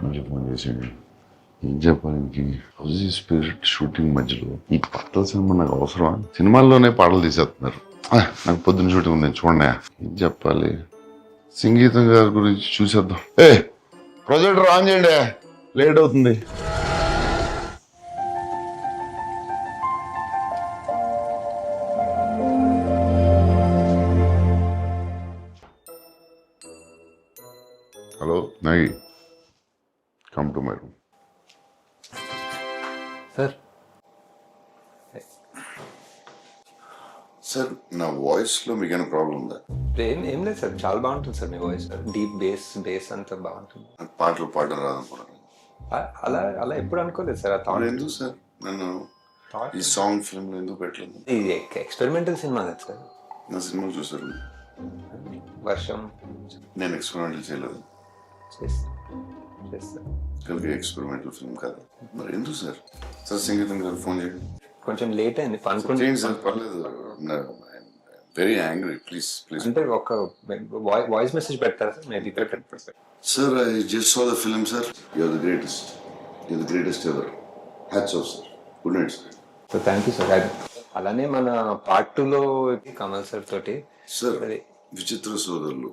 మళ్ళీ ఫోన్ చేసాడు. ఏం చెప్పాలి, హౌజీ స్పిరిట్ షూటింగ్ మధ్యలో ఈ పాటల సినిమా నాకు అవసరమా? సినిమాల్లోనే పాటలు తీసేస్తున్నారు. నాకు పొద్దున్న షూటింగ్ ఉంది చూడండి. ఏం చెప్పాలి, సంగీతం గారి గురించి చూసేద్దాం. ప్రొజెక్టర్ ఆన్ చేయండి, లేట్ అవుతుంది. Hello Nagi, come to my room. Sir sir, నా వాయిస్ లో మీకైనా ప్రాబ్లం ఉందా? ఏం లేదు సార్, చాలా బాగుంటుంది సార్ మీ వాయిస్. డీప్ బేస్ అంతా బాగుంటుంది. నాకు పాటలు పాడడం రాదనుకున్నాను. అలా అలా ఎప్పుడు అనుకోలేదు సార్. ఎందుకు సార్ నన్ను ఈ సాంగ్ ఫిల్మ్ ఎందుకు పెట్టలేదు? ఇది ఎక్స్పెరిమెంటల్ సినిమా కదా సార్. నా సినిమాలు చూసారు? వర్షం నేను ఎక్స్పెరిమెంటల్ చేయలేదు. కలిగి ఎక్స్పెరిమెంటల్ ఫిల్మ్ కాదు. మరి ఎందుకు సార్? సార్ సంగీతం గారు ఫోన్ చేయండి. కొంచెం లేట్ అయింది చేయండి సార్, పర్లేదు. Very angry, please please. అంటే ఒక వాయిస్ మెసేజ్ పెడతారా sir? Maybe sir, I just saw the film sir. You're the greatest, you're the greatest ever. Hats off sir. Good night sir. So thank you sir. అలానే మన part 2లో Kamal sir తోటి sir విచిత్ర సోదరులు,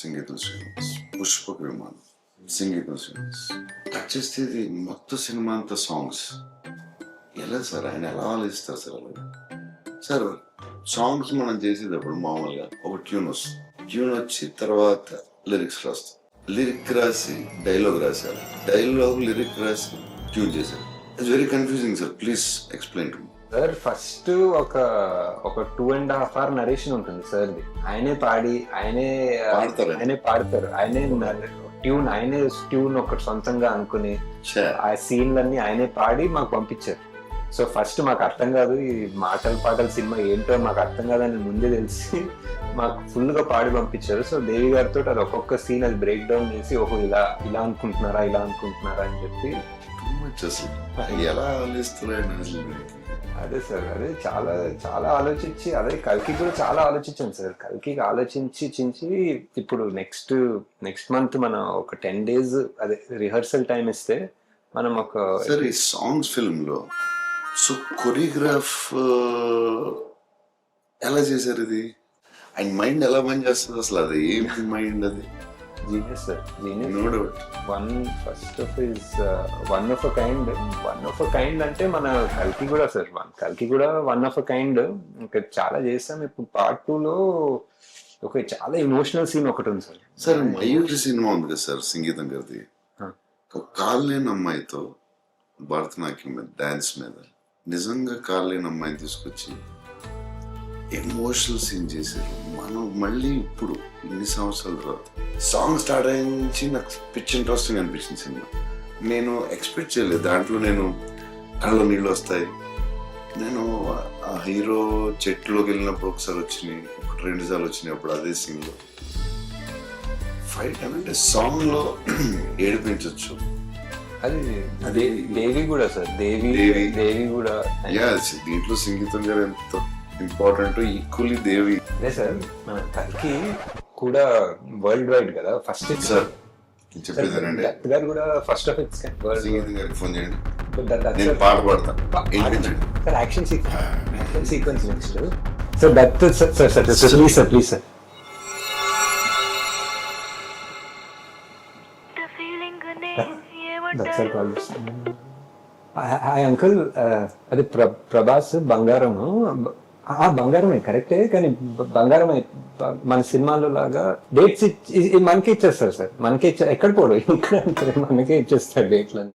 సంగీతం శ్రీనివాస్, పుష్పక విమానం, సంగీతం శ్రీనివాస్. కట్ చేస్తే ఇది మొత్తం సినిమా అంతా సాంగ్స్. ఎలా సార్, ఆయన ఎలా ఆలోచిస్తారు సార్? అలాగే సార్, సాంగ్స్ మనం చేసేటప్పుడు మామూలుగా ఒక ట్యూన్ వస్తుంది. ట్యూన్ వచ్చి తర్వాత లిరిక్స్ రాస్తాం. లిరిక్ రాసి డైలాగ్ రాశారు, డైలాగ్ లిరిక్ రాసి ట్యూన్ చేశారు. It's very confusing sir. Please explain to me. Sir first ఒక 2.5 hour నరేషన్ ఉంటుంది సార్. ఆయనే పాడి ఆయనే పాడతారు. ఆయనే ట్యూన్ ఒకటి సొంతంగా అనుకుని ఆ సీన్లన్నీ ఆయనే పాడి మాకు పంపించారు. సో ఫస్ట్ మాకు అర్థం కాదు, ఈ పాటల సినిమా ఏంటో మాకు అర్థం కాదని ముందే తెలిసి మాకు ఫుల్ గా పాడి పంపించారు. సో దేవి గారితో అది ఒక్కొక్క సీన్ అది బ్రేక్ డౌన్ చేసి, ఓహో ఇలా అనుకుంటున్నారా అని చెప్పి ఎలా ఆలోచిస్తున్నాడు. అదే సార్, అదే చాలా చాలా ఆలోచించి, అదే కల్కి కూడా చాలా ఆలోచించాను సార్. కల్కి ఆలోచించి ఇప్పుడు నెక్స్ట్ మంత్ మనం ఒక 10 days అదే రిహర్సల్ టైం ఇస్తే మనం ఒక సార్ ఈ సాంగ్స్ ఫిల్మ్ లో సో కొరియోగ్రాఫ్ ఎలా చేశారు? ఇది ఆయన మైండ్ ఎలా పని చేస్తుంది అసలు? అది ఏంటి మైండ్? అది genius sir, genius. No doubt. One of a kind అంటే మన కల్కి కూడా సార్. కల్కి కూడా వన్ ఆఫ్ అ కైండ్. ఇంకా చాలా చేస్తాం. ఇప్పుడు పార్ట్ 2లో ఒక చాలా ఎమోషనల్ సీన్ ఒకటి ఉంది సార్. సార్ మయూరి సినిమా ఉంది కదా సార్, సంగీతం గారిది. ఒక కాలు లేని అమ్మాయితో భరతనాట్యం మీద, డాన్స్ మీద, నిజంగా కాలు లేని అమ్మాయిని తీసుకొచ్చి ఎమోషనల్ సీన్ చేశారు. మనం మళ్ళీ ఇప్పుడు ఇన్ని సంవత్సరాల తర్వాత సాంగ్ స్టార్ట్ అయించి నాకు పిచ్ ఇంట్రెస్టింగ్ అనిపించింది సినిమా. నేను ఎక్స్పెక్ట్ చేయలేదు దాంట్లో నేను కళ్ళలో నీళ్ళు వస్తాయి. నేను ఆ హీరో చెట్టులోకి వెళ్ళినప్పుడు ఒకసారి వచ్చినాయి, 2 సార్లు వచ్చినాయి. అప్పుడు అదే సీన్లో ఫైట్ అంటే సాంగ్ లో ఏడిపించవచ్చు. అది దేవి కూడా సార్, దేవి కూడా. దీంట్లో సంగీతం గారు ఎంత ఇంపార్టెంట్, ఈక్వల్లీ దేవి. అదే సార్, మన కల్కి కూడా వరల్డ్ వైడ్ కదా ఫస్ట్ సార్. చెప్పేదానండి గారు కూడా ఫస్ట్ ఆఫ్ ఇట్స్ సంగీతం గారికి ఫోన్ చేయండి, నేను పాట పాడతాను. Sir action sequence next sir. That sir please sir. Hi uncle, అది ప్రభాస్ బంగారము. బంగారమే కరెక్టే, కానీ బంగారమే మన సినిమాలో లాగా డేట్స్ మనకే ఇచ్చేస్తారు సార్. ఎక్కడ పోడు ఇక్కడ మనకే ఇచ్చేస్తారు డేట్లని.